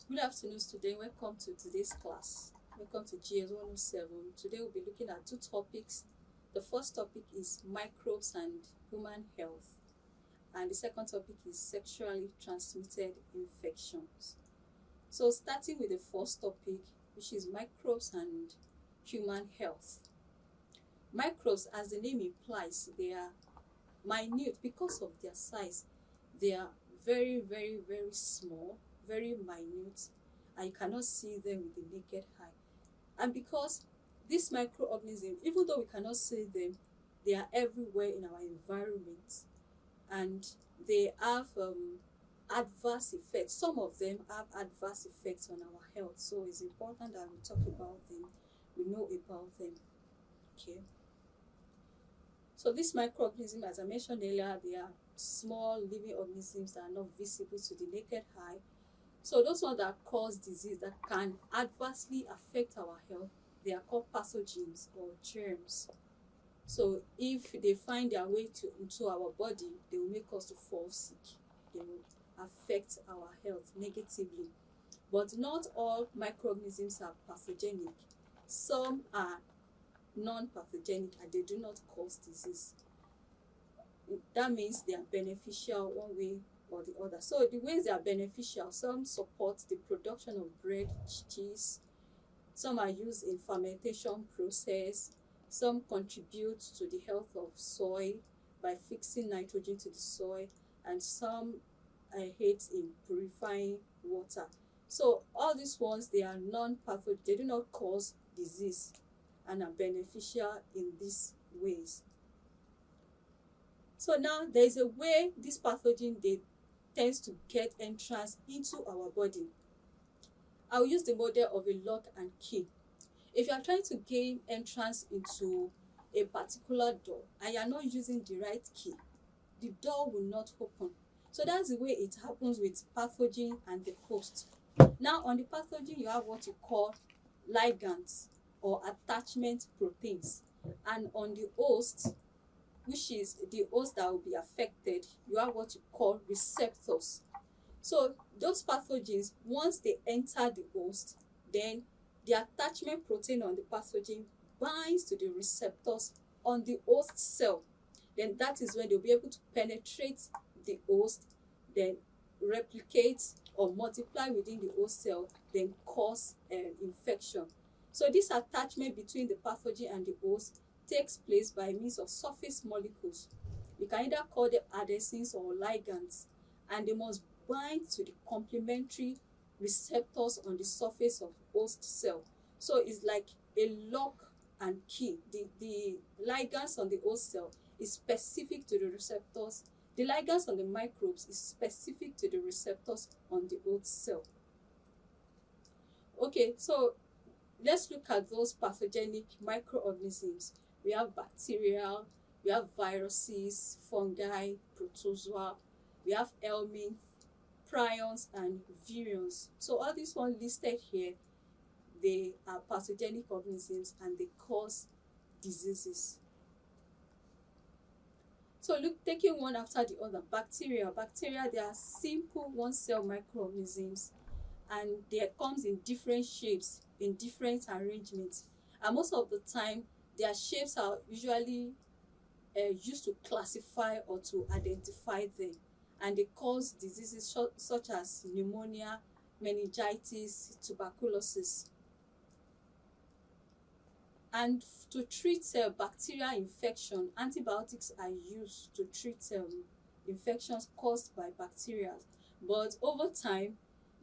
Good afternoon, students. Welcome to today's class. Welcome to GES107. Today we'll be looking at two topics. The first topic is microbes and human health, and the second topic is sexually transmitted infections. So starting with the first topic, which is microbes and human health. Microbes, as the name implies, they are minute because of their size. They are very, very, very small, very minute, and you cannot see them with the naked eye. And because these microorganisms, even though we cannot see them, they are everywhere in our environment, and they have adverse effects. Some of them have adverse effects on our health, so it's important that we talk about them, we know about them. Okay. So these microorganisms, as I mentioned earlier, they are small living organisms that are not visible to the naked eye. So those ones that cause disease, that can adversely affect our health, they are called pathogens or germs. So if they find their way into our body, they will make us to fall sick. They will affect our health negatively. But not all microorganisms are pathogenic. Some are non-pathogenic and they do not cause disease. That means they are beneficial one way or the other. So the ways they are beneficial, some support the production of bread, cheese, some are used in fermentation process, some contribute to the health of soil by fixing nitrogen to the soil, and some aid in purifying water. So all these ones, they are non-pathogenic, they do not cause disease and are beneficial in these ways. So now there is a way this pathogen tends to get entrance into our body. I will use the model of a lock and key. If you are trying to gain entrance into a particular door and you are not using the right key, the door will not open. So that's the way it happens with pathogen and the host. Now on the pathogen, you have what you call ligands or attachment proteins, and on the host, which is the host that will be affected, you have what you call receptors. So those pathogens, once they enter the host, then the attachment protein on the pathogen binds to the receptors on the host cell. Then that is when they'll be able to penetrate the host, then replicate or multiply within the host cell, then cause an infection. So this attachment between the pathogen and the host takes place by means of surface molecules. You can either call them adhesins or ligands, and they must bind to the complementary receptors on the surface of host cell. So it's like a lock and key. The ligands on the host cell is specific to the receptors. The ligands on the microbes is specific to the receptors on the host cell. Okay, so let's look at those pathogenic microorganisms. We have bacteria, we have viruses, fungi, protozoa, we have helminths, prions, and virions. So all these ones listed here, they are pathogenic organisms and they cause diseases. So look, taking one after the other. Bacteria, they are simple one-cell microorganisms, and they comes in different shapes, in different arrangements, and most of the time their shapes are usually used to classify or to identify them, and they cause diseases such as pneumonia, meningitis, tuberculosis. And to treat bacterial infection, antibiotics are used to treat infections caused by bacteria. But over time,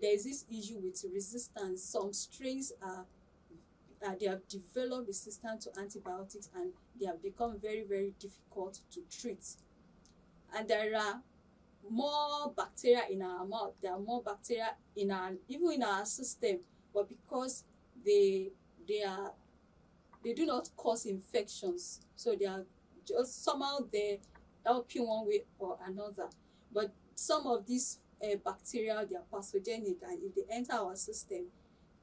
there is this issue with resistance. Some strains they have developed resistance to antibiotics, and they have become very, very difficult to treat. And there are more bacteria in our mouth. There are more bacteria even in our system, but because they do not cause infections, so they are just somehow they help you one way or another. But some of these bacteria, they are pathogenic, and if they enter our system,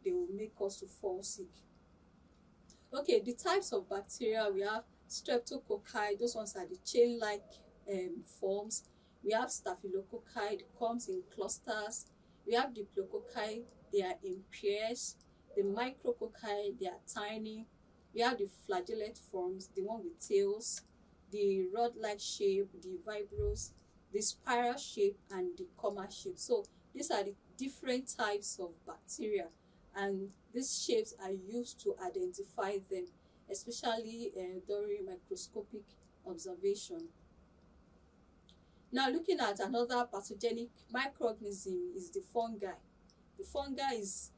they will make us to fall sick. Okay, the types of bacteria, we have streptococci. Those ones are the chain-like forms. We have staphylococci, it comes in clusters. We have the diplococci, they are in pairs. The micrococci, they are tiny. We have the flagellate forms, the one with tails, the rod-like shape, the vibrous, the spiral shape, and the comma shape. So these are the different types of bacteria, and these shapes are used to identify them, especially during microscopic observation. Now, looking at another pathogenic microorganism is the fungi. The fungi is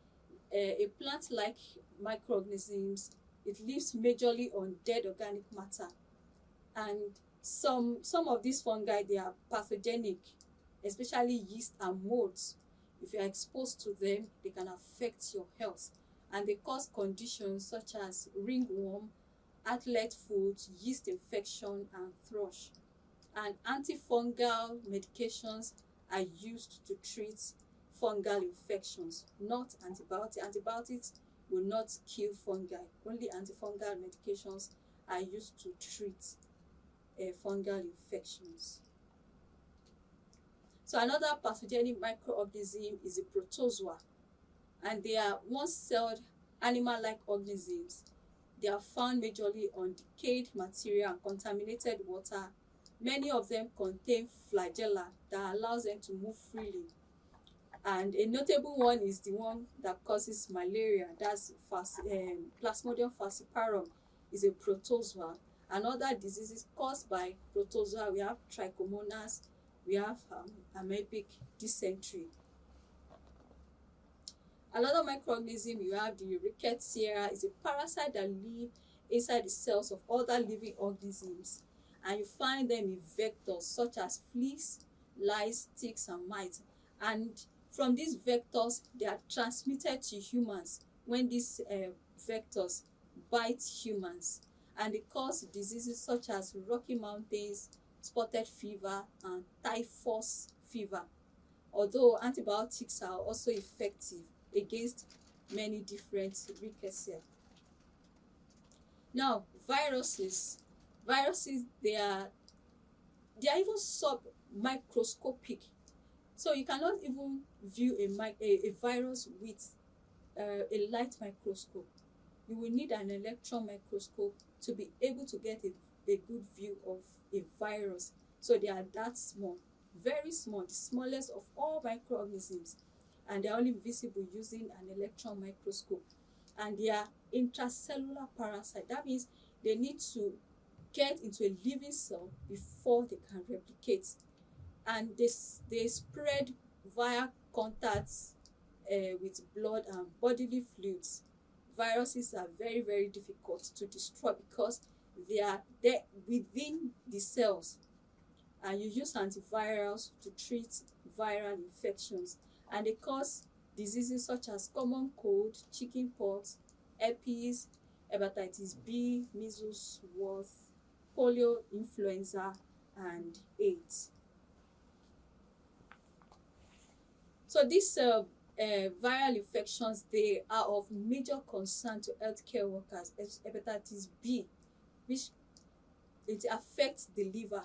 a plant-like microorganisms. It lives majorly on dead organic matter, and some of these fungi, they are pathogenic, especially yeast and molds. If you are exposed to them, they can affect your health, and they cause conditions such as ringworm, outlet foot, yeast infection, and thrush. And antifungal medications are used to treat fungal infections, not antibiotics. Antibiotics will not kill fungi. Only antifungal medications are used to treat fungal infections. So another pathogenic microorganism is a protozoa, and they are one-celled animal-like organisms. They are found majorly on decayed material and contaminated water. Many of them contain flagella that allows them to move freely. And a notable one is the one that causes malaria. That's Plasmodium falciparum is a protozoa. And other diseases caused by protozoa, we have trichomonas, we have amoebic dysentery. Another microorganism you have, the Rickettsia, is a parasite that live inside the cells of other living organisms, and you find them in vectors such as fleas, lice, ticks, and mites. And from these vectors, they are transmitted to humans when these vectors bite humans, and they cause diseases such as Rocky Mountains, spotted fever, and typhus fever. Although antibiotics are also effective against many different rickettsia. Now, viruses, they are even sub-microscopic. So you cannot even view a virus with a light microscope. You will need an electron microscope to be able to get a good view of a virus. So they are that small, very small, the smallest of all microorganisms, and they are only visible using an electron microscope. And they are intracellular parasites. That means they need to get into a living cell before they can replicate, and they spread via contacts with blood and bodily fluids. Viruses are very, very difficult to destroy because they are there within the cells, and you use antivirals to treat viral infections, and they cause diseases such as common cold, chickenpox, herpes, hepatitis B, measles, warts, polio, influenza, and AIDS. So these viral infections, they are of major concern to healthcare workers. Hepatitis B, which it affects the liver,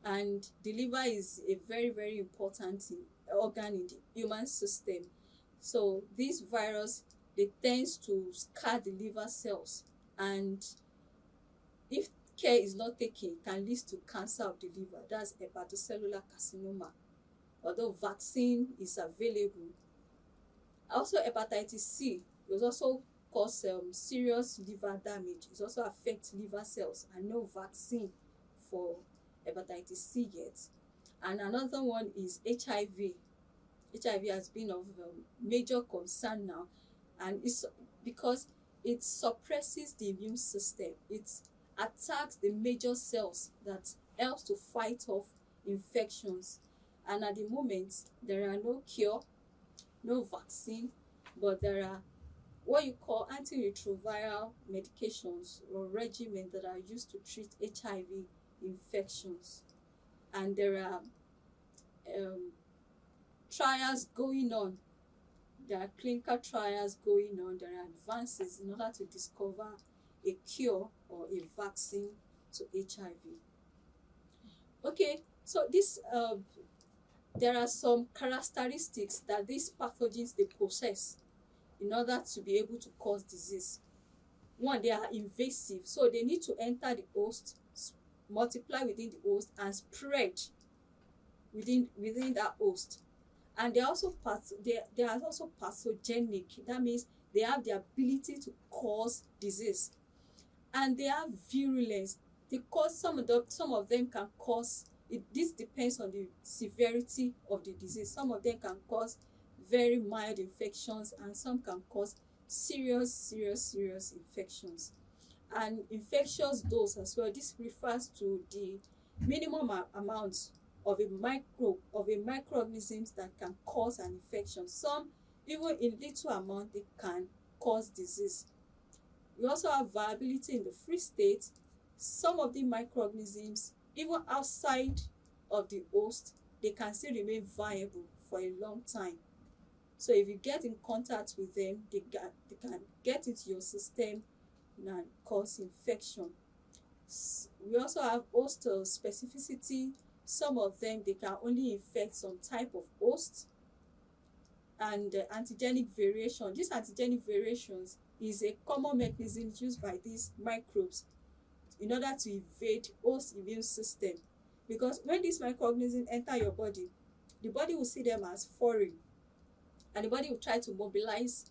and the liver is a very, very important organ in the human system. So this virus, they tends to scar the liver cells, and if care is not taken, it can lead to cancer of the liver. That's hepatocellular carcinoma. Although vaccine is available. Also, hepatitis C will also cause serious liver damage. It also affects liver cells, and no vaccine for hepatitis C yet. And another one is HIV. HIV has been of major concern now, and it's because it suppresses the immune system. It attacks the major cells that helps to fight off infections. And at the moment, there are no cure, no vaccine, but there are what you call antiretroviral medications or regimens that are used to treat HIV infections. And there are trials going on. There are clinical trials going on. There are advances in order to discover a cure or a vaccine to HIV. Okay, so this there are some characteristics that these pathogens they possess in order to be able to cause disease. One, they are invasive, so they need to enter the host, multiply within the host, and spread within that host. And they are also pathogenic. That means they have the ability to cause disease, and they have virulence. Some of them can cause it. This depends on the severity of the disease. Some of them can cause very mild infections, and some can cause serious infections. And infectious dose as well. This refers to the minimum amount of a microorganisms that can cause an infection. Some, even in little amount, they can cause disease. We also have viability in the free state. Some of the microorganisms, even outside of the host, they can still remain viable for a long time. So if you get in contact with them, they can get into your system and cause infection. We also have host specificity. Some of them, they can only infect some type of host. And antigenic variation. These antigenic variations is a common mechanism used by these microbes in order to evade host immune system. Because when these microorganisms enter your body, the body will see them as foreign, and the body will try to mobilize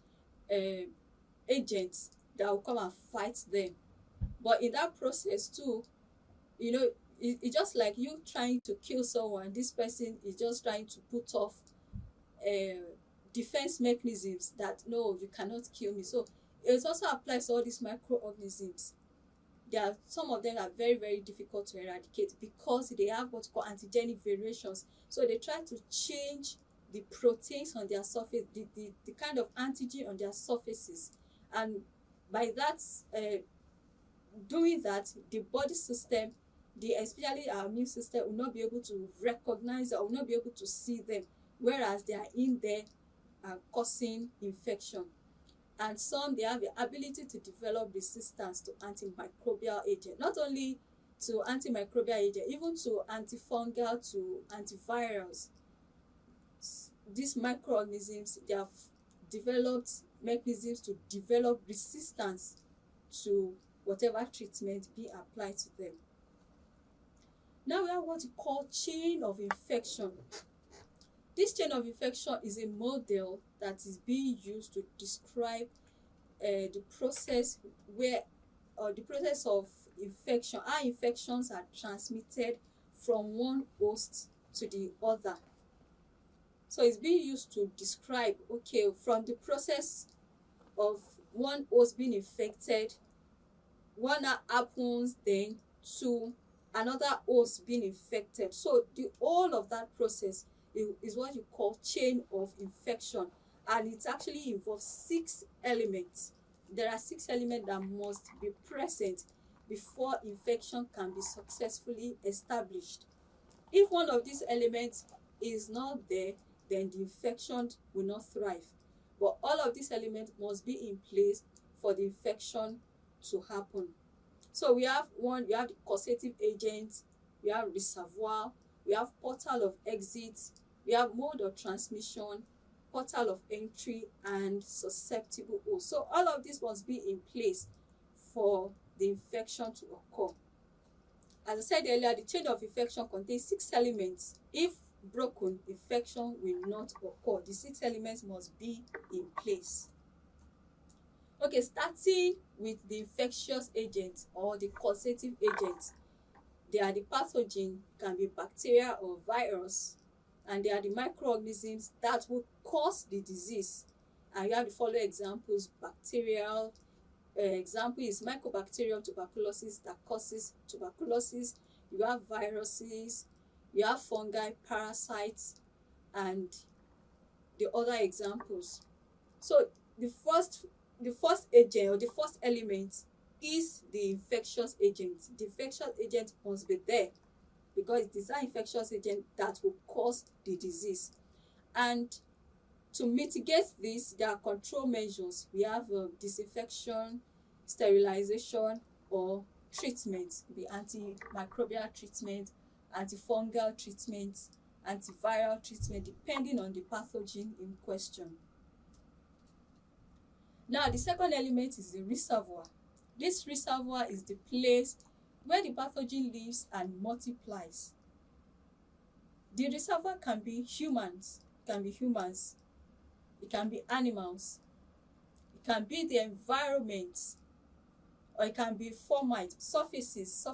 agents that will come and fight them. But in that process too, it's just like you trying to kill someone. This person is just trying to put off defense mechanisms that, no, you cannot kill me. So it also applies to all these microorganisms. Some of them are very difficult to eradicate because they have what's called antigenic variations. So they try to change the proteins on their surface, the kind of antigen on their surfaces, and by that doing that, the body system, especially our immune system, will not be able to recognize or will not be able to see them, whereas they are in there causing infection. And some, they have the ability to develop resistance to antimicrobial agent, not only to antimicrobial agent, even to antifungal, to antivirals. These microorganisms, they have developed mechanisms to develop resistance to whatever treatment be applied to them. Now we have what we call chain of infection. This chain of infection is a model that is being used to describe the process of infection, how infections are transmitted from one host to the other. So it's being used to describe, okay, from the process of one host being infected, what happens then to another host being infected. So the whole of that process is what you call chain of infection, and it actually involves 6 elements. There are 6 elements that must be present before infection can be successfully established. If one of these elements is not there, then the infection will not thrive. But all of these elements must be in place for the infection to happen. So we have the causative agent, we have reservoir, we have portal of exit, we have mode of transmission, portal of entry, and susceptible host. So all of this must be in place for the infection to occur. As I said earlier, the chain of infection contains 6 elements. If broken, infection will not occur. The 6 elements must be in place. Okay, starting with the infectious agent or the causative agent. They are the pathogen, can be bacteria or virus, and they are the microorganisms that will cause the disease. And you have the following examples. Bacterial example is Mycobacterium tuberculosis that causes tuberculosis. You have viruses, you have fungi, parasites, and the other examples. So the first agent or the first element is the infectious agent. The infectious agent must be there because it is that infectious agent that will cause the disease. And to mitigate this, there are control measures. We have disinfection, sterilization, or treatment. The antimicrobial treatment, antifungal treatment, antiviral treatment depending on the pathogen in question. Now, the second element is the reservoir. This reservoir is the place where the pathogen lives and multiplies. The reservoir can be humans, it can be animals, it can be the environment, or it can be formite, surfaces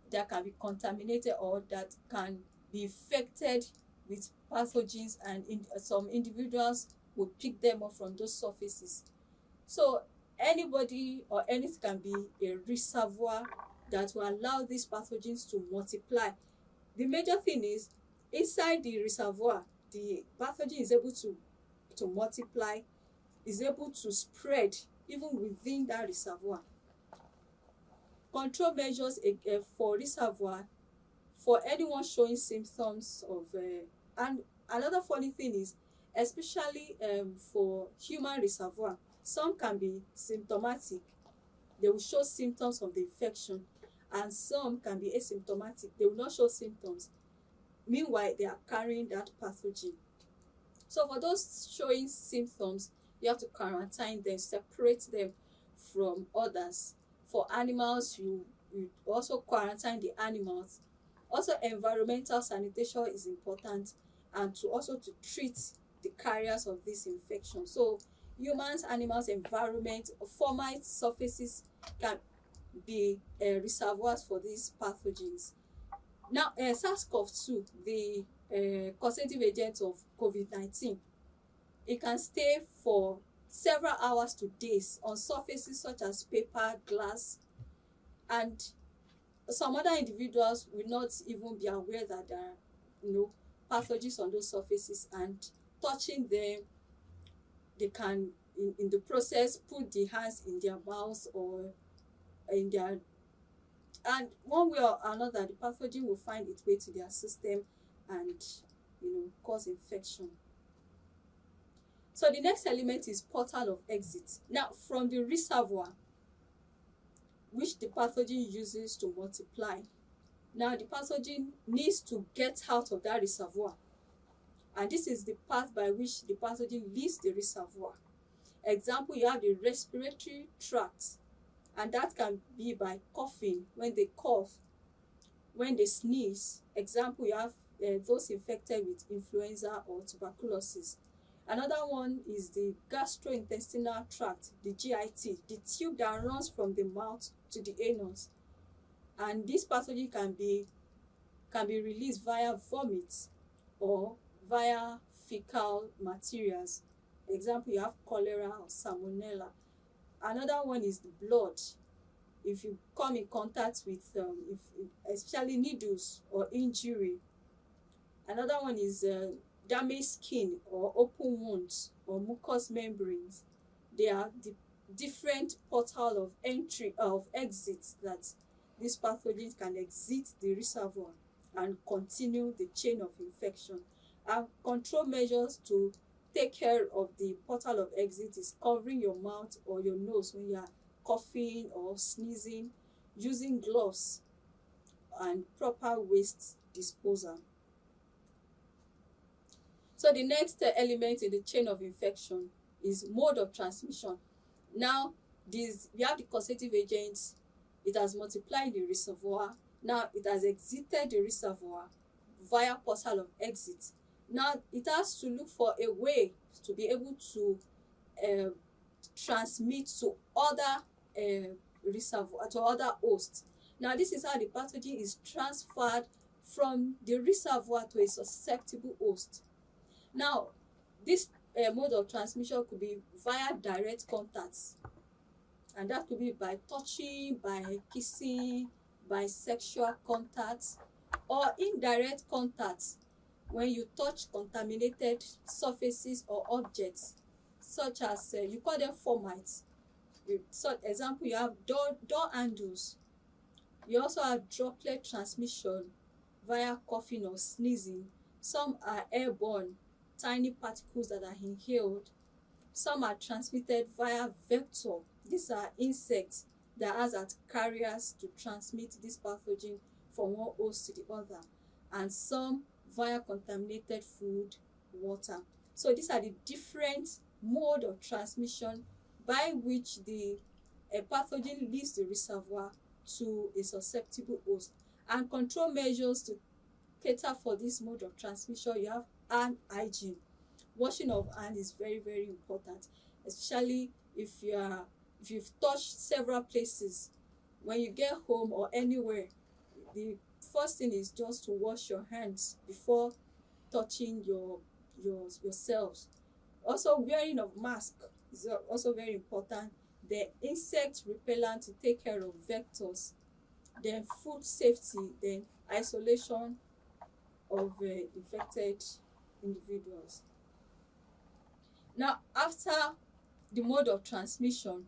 that can be contaminated or that can be infected with pathogens, and some individuals will pick them up from those surfaces. So anybody or anything can be a reservoir that will allow these pathogens to multiply. The major thing is, inside the reservoir, the pathogen is able to multiply, is able to spread even within that reservoir. Control measures for reservoir, for anyone showing symptoms of and another funny thing is, especially for human reservoir, some can be symptomatic, they will show symptoms of the infection, and some can be asymptomatic, they will not show symptoms, meanwhile they are carrying that pathogen. So for those showing symptoms, you have to quarantine them, separate them from others. For animals, you also quarantine the animals. Also, environmental sanitation is important, and to treat the carriers of this infection. So humans, animals, environment, formite surfaces can be reservoirs for these pathogens. Now, SARS-CoV-2, the causative agent of COVID-19, it can stay for several hours to days on surfaces such as paper, glass, and some other individuals will not even be aware that there are pathogens on those surfaces, and touching them, they can in the process put the hands in their mouths or in their, and one way or another the pathogen will find its way to their system and cause infection. So the next element is portal of exit. Now, from the reservoir, which the pathogen uses to multiply, now the pathogen needs to get out of that reservoir, and this is the path by which the pathogen leaves the reservoir. Example, you have the respiratory tract, and that can be by coughing, when they cough, when they sneeze. Example, you have those infected with influenza or tuberculosis. Another one is the gastrointestinal tract, the GIT, the tube that runs from the mouth to the anus. And this pathogen can be released via vomit or via fecal materials. Example, you have cholera or salmonella. Another one is the blood. If you come in contact with, especially needles or injury. Another one is damaged skin or open wounds or mucous membranes. They are the different portal of entry of exits that these pathogens can exit the reservoir and continue the chain of infection. And control measures to take care of the portal of exit is covering your mouth or your nose when you are coughing or sneezing, using gloves, and proper waste disposal. So the next element in the chain of infection is mode of transmission. Now, we have the causative agents. It has multiplied the reservoir. Now, it has exited the reservoir via portal of exit. Now, it has to look for a way to be able to transmit to other reservoir, to other hosts. Now, this is how the pathogen is transferred from the reservoir to a susceptible host. Now, this mode of transmission could be via direct contacts, and that could be by touching, by kissing, by sexual contacts, or indirect contacts when you touch contaminated surfaces or objects, such as you call them formites. So, example, you have door handles. You also have droplet transmission via coughing or sneezing. Some are airborne, tiny particles that are inhaled. Some are transmitted via vector. These are insects that act as carriers to transmit this pathogen from one host to the other. And some via contaminated food, water. So these are the different mode of transmission by which the pathogen leaves the reservoir to a susceptible host. And control measures to cater for this mode of transmission, you have hand hygiene. Washing of hand is very, very important, especially if you've touched several places. When you get home or anywhere, the first thing is just to wash your hands before touching yourselves. Also, wearing of mask is also very important. The insect repellent to take care of vectors, then food safety, then isolation of infected individuals. Now, after the mode of transmission,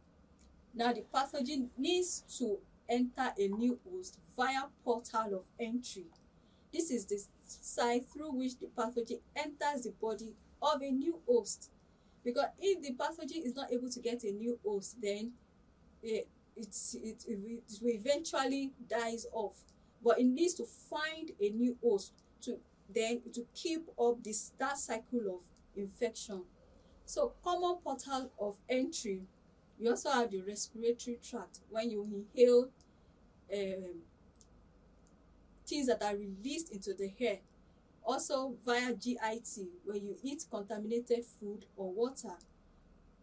now the pathogen needs to enter a new host via portal of entry. This is the site through which the pathogen enters the body of a new host. Because if the pathogen is not able to get a new host, then it will eventually dies off. But it needs to find a new host to keep up that cycle of infection. So common portal of entry, you also have the respiratory tract. When you inhale things that are released into the air. Also via GIT, when you eat contaminated food or water.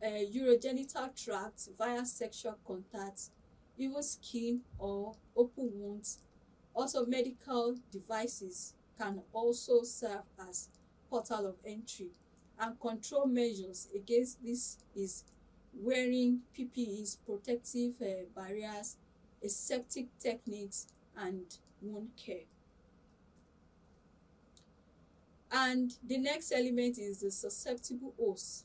Urogenital tract via sexual contact, even skin or open wounds. Also medical devices can also serve as portal of entry. And control measures against this is wearing PPEs, protective barriers, aseptic techniques, and wound care. And the next element is the susceptible host.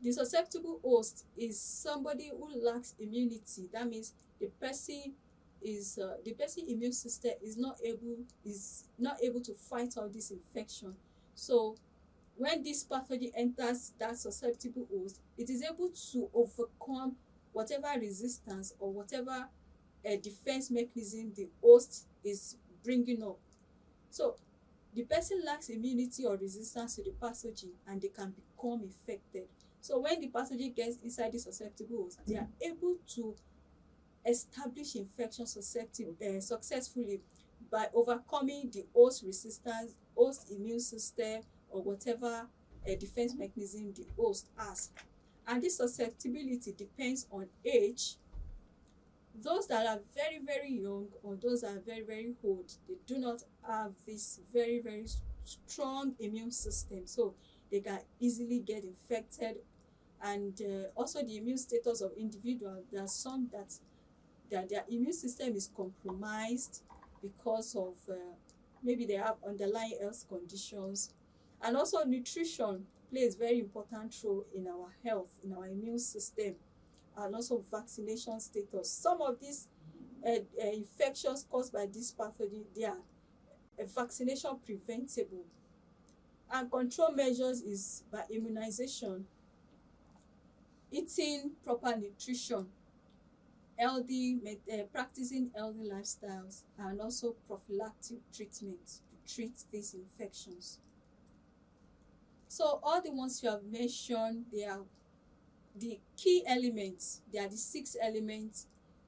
The susceptible host is somebody who lacks immunity. That means the person immune system is not able to fight all this infection. So when this pathogen enters that susceptible host, it is able to overcome whatever resistance or whatever defense mechanism the host is bringing up. So the person lacks immunity or resistance to the pathogen and they can become infected. So when the pathogen gets inside the susceptible host, they are able to establish infection successfully by overcoming the host resistance, host immune system, or whatever defense mechanism the host has. And this susceptibility depends on age. Those that are very, very young or those that are very, very old, they do not have this very, very strong immune system, so they can easily get infected. And also the immune status of individuals, there are some that their immune system is compromised because of maybe they have underlying health conditions. And also nutrition plays very important role in our health, in our immune system, and also vaccination status. Some of these infections caused by this pathogen, they are vaccination preventable. And control measures is by immunization, eating proper nutrition, practicing healthy lifestyles, and also prophylactic treatments to treat these infections. So all the ones you have mentioned, they are the key elements. They are the 6 elements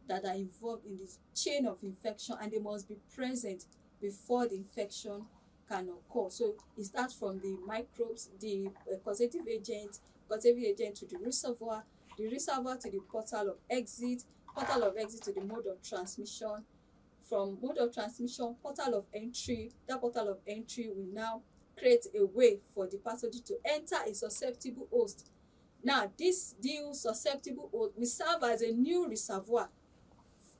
that are involved in the chain of infection, and they must be present before the infection can occur. So it starts from the microbes, the causative agent to the reservoir to the portal of exit to the mode of transmission. From mode of transmission, portal of entry. That portal of entry will now create a way for the pathogen to enter a susceptible host. Now, this new susceptible host will serve as a new reservoir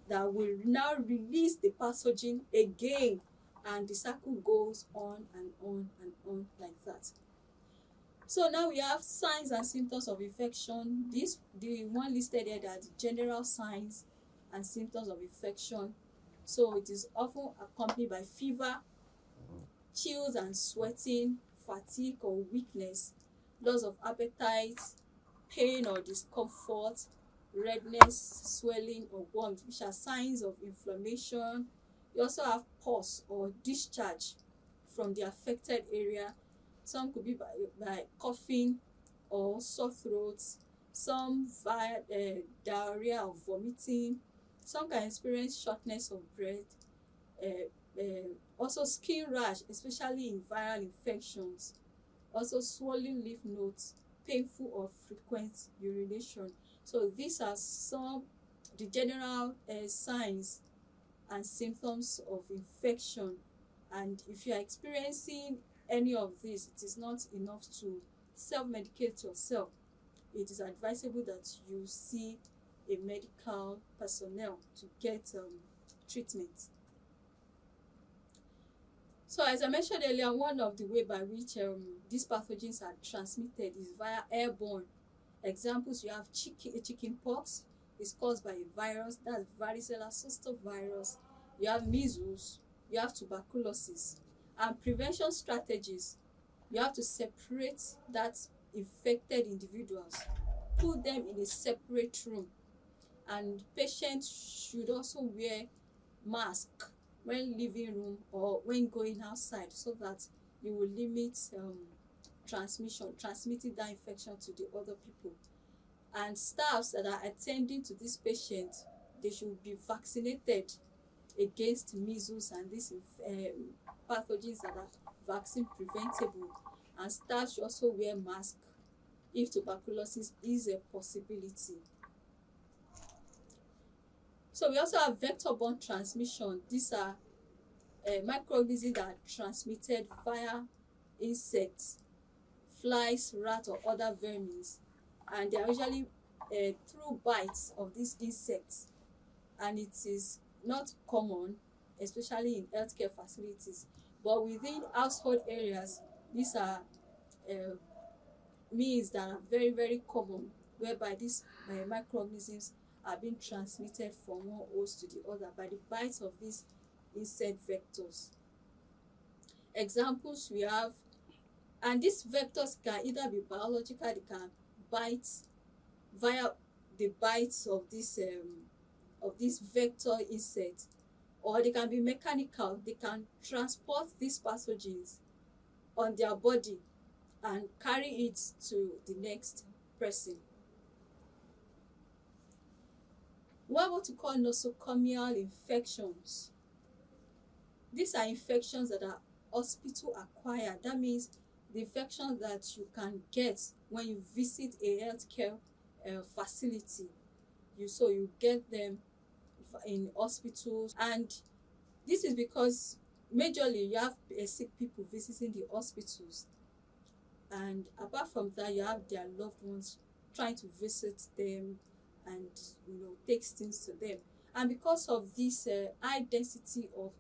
that will now release the pathogen again, and the cycle goes on and on and on like that. So now we have signs and symptoms of infection. The one listed here, are the general signs and symptoms of infection. So it is often accompanied by fever, chills and sweating, fatigue or weakness, loss of appetite, pain or discomfort, redness, swelling or warmth, which are signs of inflammation. You also have pus or discharge from the affected area. Some could be by coughing or sore throats. Some via diarrhea or vomiting. Some can experience shortness of breath. Also skin rash, especially in viral infections. Also swollen lymph nodes, painful or frequent urination. So these are some the general signs and symptoms of infection. And if you are experiencing any of these, it is not enough to self-medicate yourself. It is advisable that you see a medical personnel to get treatment. So as I mentioned earlier, one of the way by which these pathogens are transmitted is via airborne. Examples, you have chicken pox, is caused by a virus, that's varicella zoster virus. You have measles, you have tuberculosis. And prevention strategies, you have to separate that infected individuals, put them in a separate room, and patients should also wear mask when leaving room or when going outside, so that you will limit transmitting that infection to the other people. And staffs that are attending to this patient, they should be vaccinated against measles and these pathogens that are vaccine preventable. And staff should also wear masks if tuberculosis is a possibility. So we also have vector-borne transmission. These are microorganisms that are transmitted via insects, flies, rats, or other vermin, and they are usually through bites of these insects. And it is not common, especially in healthcare facilities, but within household areas, these are means that are very, very common, whereby these microorganisms are being transmitted from one host to the other by the bites of these insect vectors. Examples we have, and these vectors can either be biological, they can bite via the bites of this vector insect, or they can be mechanical. They can transport these pathogens on their body and carry it to the next person. We have what we call nosocomial infections. These are infections that are hospital acquired. That means the infections that you can get when you visit a healthcare facility. You get them in hospitals, and this is because majorly you have sick people visiting the hospitals, and apart from that, you have their loved ones trying to visit them and take things to them. And because of this high density of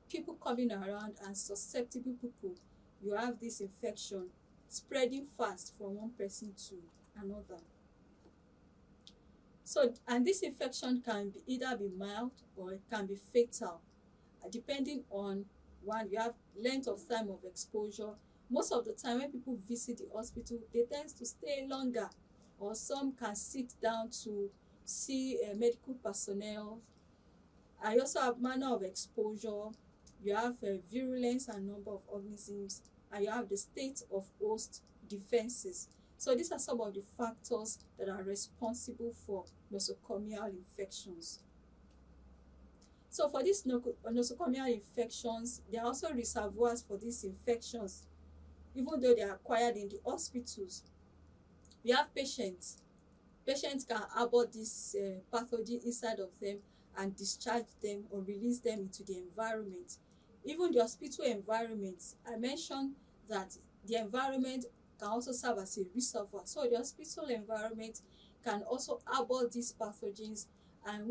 people coming around and susceptible people, you have this infection spreading fast from one person to another. So, and this infection can either be mild or it can be fatal, depending on one, you have length of time of exposure. Most of the time when people visit the hospital, they tend to stay longer, or some can sit down to see medical personnel. I also have manner of exposure. You have virulence and number of organisms, and you have the state of host defenses. So these are some of the factors that are responsible for nosocomial infections. So for these nosocomial infections, there are also reservoirs for these infections, even though they are acquired in the hospitals. We have patients. Patients can harbor this pathogen inside of them and discharge them or release them into the environment. Even the hospital environment, I mentioned that the environment can also serve as a reservoir. So the hospital environment can also harbor these pathogens, and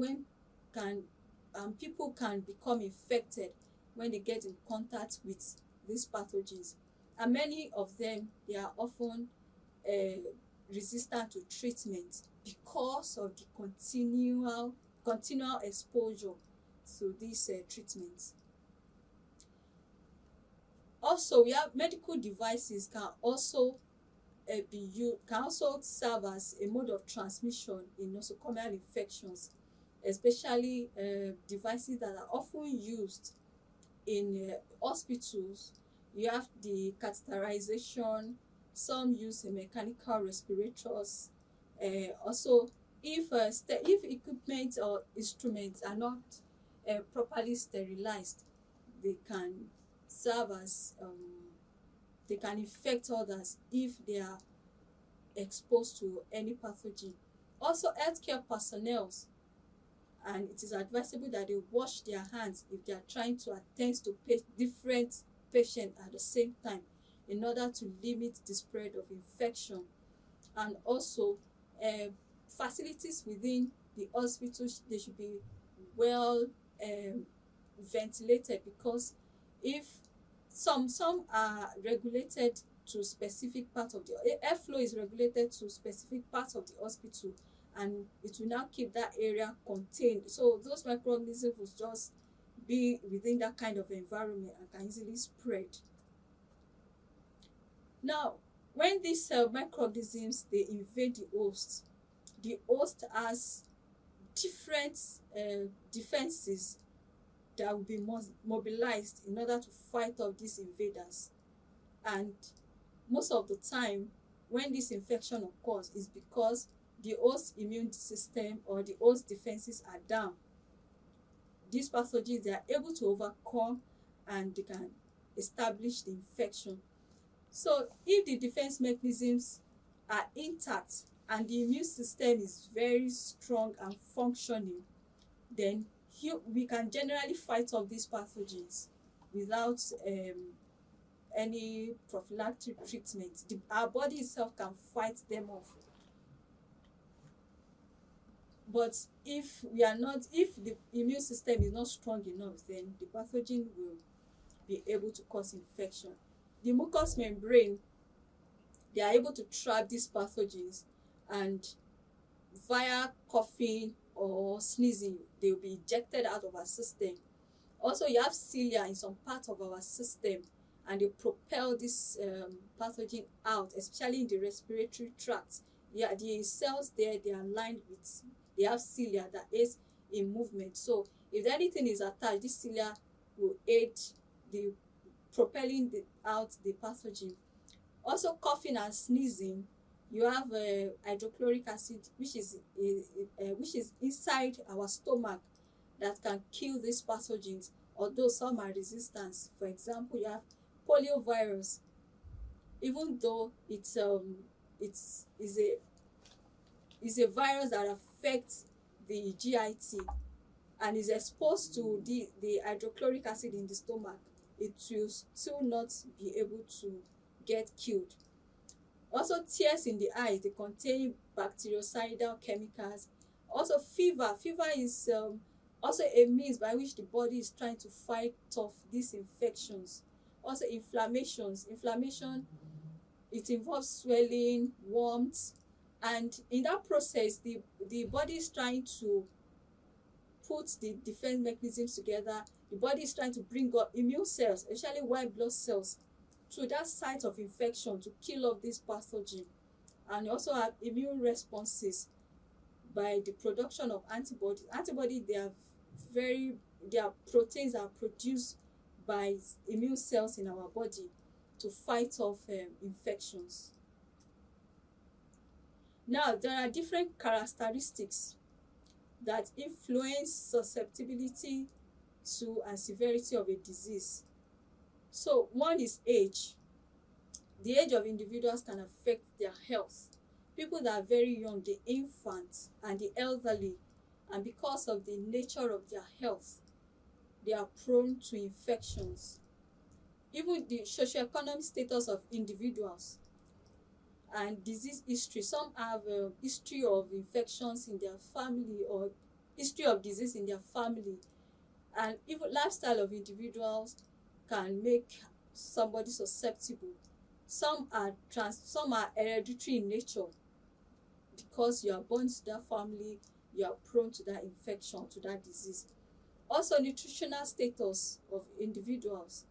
people can become infected when they get in contact with these pathogens. And many of them, they are often resistant to treatment because of the continual exposure to these treatments. Also, we have medical devices can also serve as a mode of transmission in nosocomial infections, especially devices that are often used in hospitals, you have the catheterization. Some use mechanical respirators. Also, if equipment or instruments are not properly sterilized, they can serve as they can infect others if they are exposed to any pathogen. Also, healthcare personnel, and it is advisable that they wash their hands if they are trying to attend to different patients at the same time, in order to limit the spread of infection. And also, facilities within the hospital, they should be well ventilated, because if some are regulated to specific part of the airflow is regulated to specific parts of the hospital, and it will now keep that area contained, so those microorganisms will just be within that kind of environment and can easily spread. Now, when these microorganisms, they invade the host has different defenses that will be mobilized in order to fight off these invaders. And most of the time, when this infection occurs, is because the host immune system or the host defenses are down. These pathogens, they are able to overcome and they can establish the infection. So if the defense mechanisms are intact and the immune system is very strong and functioning, then we can generally fight off these pathogens without any prophylactic treatment. Our body itself can fight them off. But if the immune system is not strong enough, then the pathogen will be able to cause infection. The mucous membrane, they are able to trap these pathogens, and via coughing or sneezing, they will be ejected out of our system. Also, you have cilia in some part of our system, and they propel this pathogen out, especially in the respiratory tract. Yeah, the cells there, they are lined with, they have cilia that aids in movement. So if anything is attached, this cilia will aid the propelling out the pathogen. Also, coughing and sneezing, you have hydrochloric acid, which is inside our stomach, that can kill these pathogens, although some are resistant. For example, you have poliovirus. Even though it's a virus that affects the GIT and is exposed to the hydrochloric acid in the stomach, it will still not be able to get killed. Also, tears in the eyes, they contain bactericidal chemicals. Also, fever is also a means by which the body is trying to fight off these infections. Also, inflammation, it involves swelling, warmth, and in that process, the body is trying to put the defense mechanisms together. The body is trying to bring up immune cells, especially white blood cells, to that site of infection to kill off this pathogen. And you also have immune responses by the production of antibodies. Antibodies, they are proteins that are produced by immune cells in our body to fight off infections. Now, there are different characteristics that influence susceptibility to and severity of a disease. So one is age. The age of individuals can affect their health. People that are very young, the infants and the elderly, and because of the nature of their health, they are prone to infections. Even the socioeconomic status of individuals and disease history. Some have a history of infections in their family or history of disease in their family. And even lifestyle of individuals can make somebody susceptible. Some are hereditary in nature. Because you are born to that family, you are prone to that infection, to that disease. Also, nutritional status of individuals.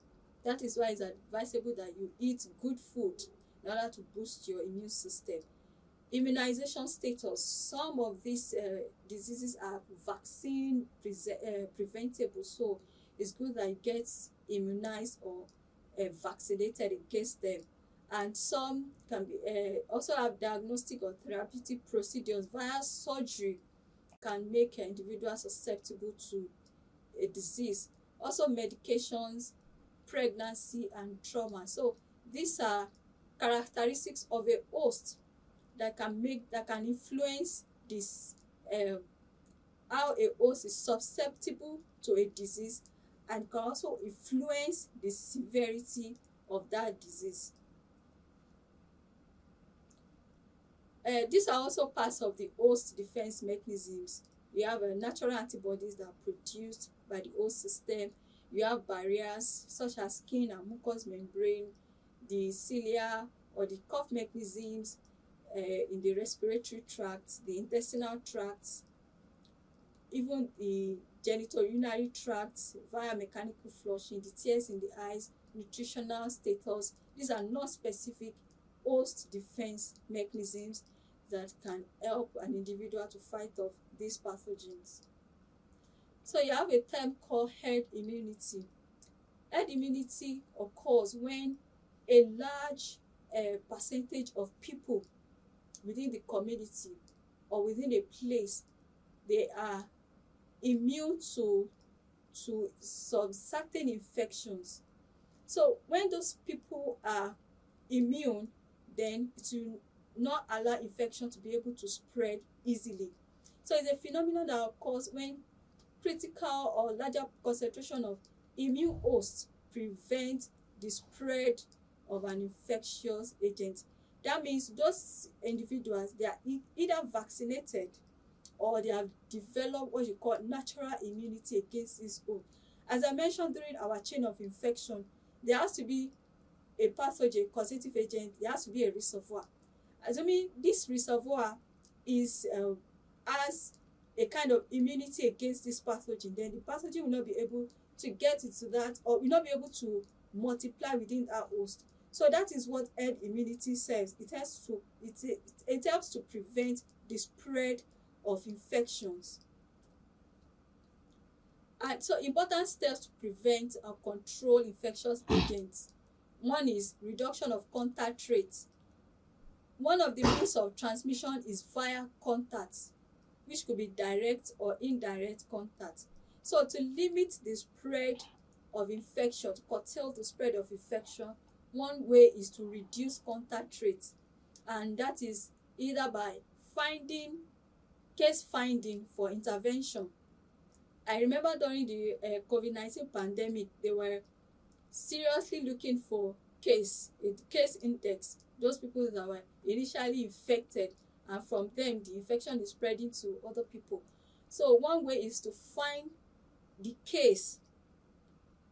That is why it's advisable that you eat good food in order to boost your immune system. Immunization status. Some of these diseases are vaccine preventable, so it's good that you get immunized or vaccinated against them. And some can be also have diagnostic or therapeutic procedures via surgery can make individuals susceptible to a disease. Also medications, pregnancy, and trauma. So these are characteristics of a host that can influence this how a host is susceptible to a disease, and can also influence the severity of that disease. These are also parts of the host defense mechanisms. You have natural antibodies that are produced by the host system. You have barriers such as skin and mucous membrane, the cilia or the cough mechanisms in the respiratory tract, the intestinal tract, even the genitourinary tract via mechanical flushing, the tears in the eyes, nutritional status. These are non-specific host defense mechanisms that can help an individual to fight off these pathogens. So you have a term called herd immunity. Herd immunity occurs when a large percentage of people within the community or within a place, they are immune to some certain infections. So when those people are immune, then it will not allow infection to be able to spread easily. So it's a phenomenon that occurs when critical or larger concentration of immune hosts prevent the spread of an infectious agent. That means those individuals, they are either vaccinated or they have developed what you call natural immunity against this host. As I mentioned during our chain of infection, there has to be a pathogen, causative agent, there has to be a reservoir. Assuming this reservoir is has a kind of immunity against this pathogen, then the pathogen will not be able to get into that, or will not be able to multiply within our host. So that is what herd immunity serves. It helps to prevent the spread of infections. And so important steps to prevent and control infectious agents. One is reduction of contact rates. One of the means of transmission is via contact, which could be direct or indirect contact. So to limit the spread of infection, to curtail the spread of infection, one way is to reduce contact rates, and that is either by case finding for intervention. I remember during the COVID-19 pandemic, they were seriously looking for case index, those people that were initially infected, and from them the infection is spreading to other people. So one way is to find the case,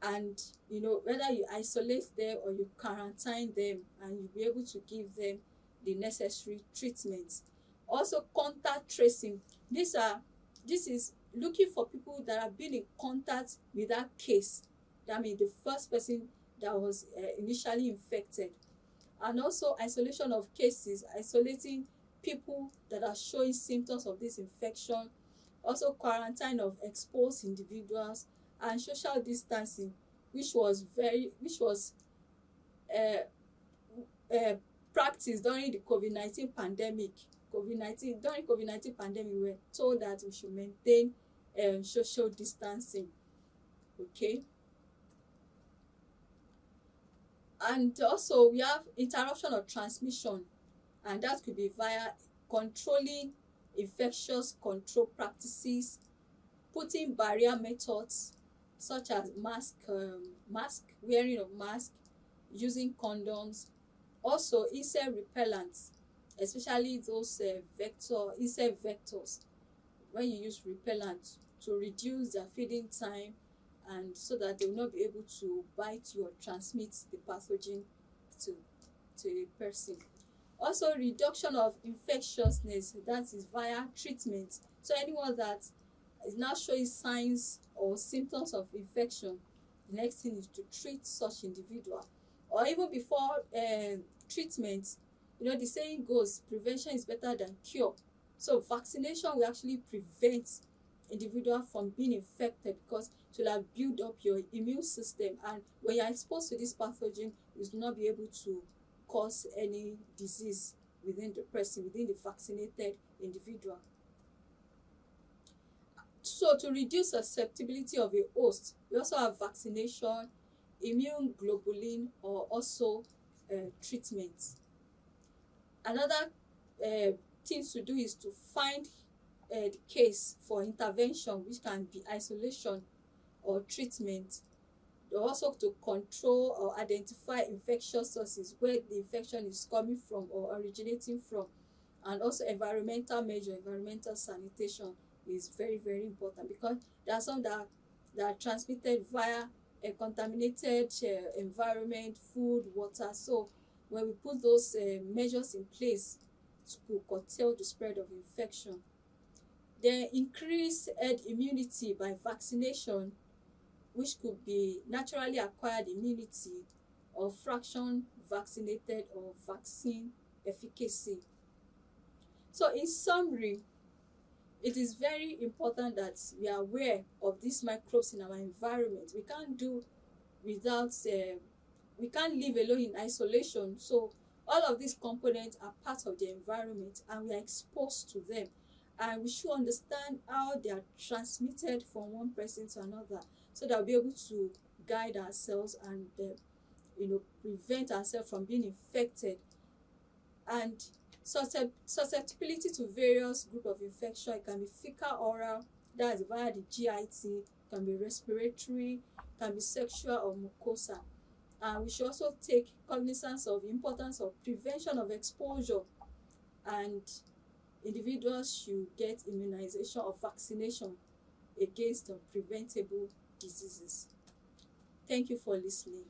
and whether you isolate them or you quarantine them, and you'll be able to give them the necessary treatment. Also contact tracing. This is looking for people that have been in contact with that case. That means the first person that was initially infected. And also isolation of cases, isolating people that are showing symptoms of this infection. Also quarantine of exposed individuals, and social distancing, which was practiced during the COVID-19 pandemic. During COVID-19 pandemic, we were told that we should maintain social distancing. Okay. And also we have interruption of transmission, and that could be via controlling infectious control practices, putting barrier methods such as wearing of mask, using condoms, also insect repellents, especially those insect vectors. When you use repellent to reduce their feeding time, and so that they will not be able to bite you or transmit the pathogen to a person. Also reduction of infectiousness, that is via treatment. So anyone that is now showing signs or symptoms of infection, the next thing is to treat such individual. Or even before treatment, the saying goes, prevention is better than cure. So vaccination will actually prevent individual from being infected, because it will have built up your immune system, and when you are exposed to this pathogen, you will not be able to cause any disease within the person, within the vaccinated individual. So to reduce susceptibility of a host, we also have vaccination, immune globulin, or also treatment. Another thing to do is to find the case for intervention, which can be isolation or treatment. Also to control or identify infectious sources, where the infection is coming from or originating from, and also environmental measure, environmental sanitation is very, very important, because there are some that are transmitted via a contaminated environment, food, water. So when we put those measures in place to curtail the spread of infection. Then increase herd immunity by vaccination, which could be naturally acquired immunity or fraction vaccinated or vaccine efficacy. So in summary, it is very important that we are aware of these microbes in our environment. We can't do without, we can't live alone in isolation. So all of these components are part of the environment, and we are exposed to them. And we should understand how they are transmitted from one person to another, so that we'll be able to guide ourselves and prevent ourselves from being infected. And susceptibility to various group of infection, it can be fecal oral, that is via the GIT, can be respiratory, can be sexual or mucosa. And we should also take cognizance of the importance of prevention of exposure, and individuals should get immunization or vaccination against preventable diseases. Thank you for listening.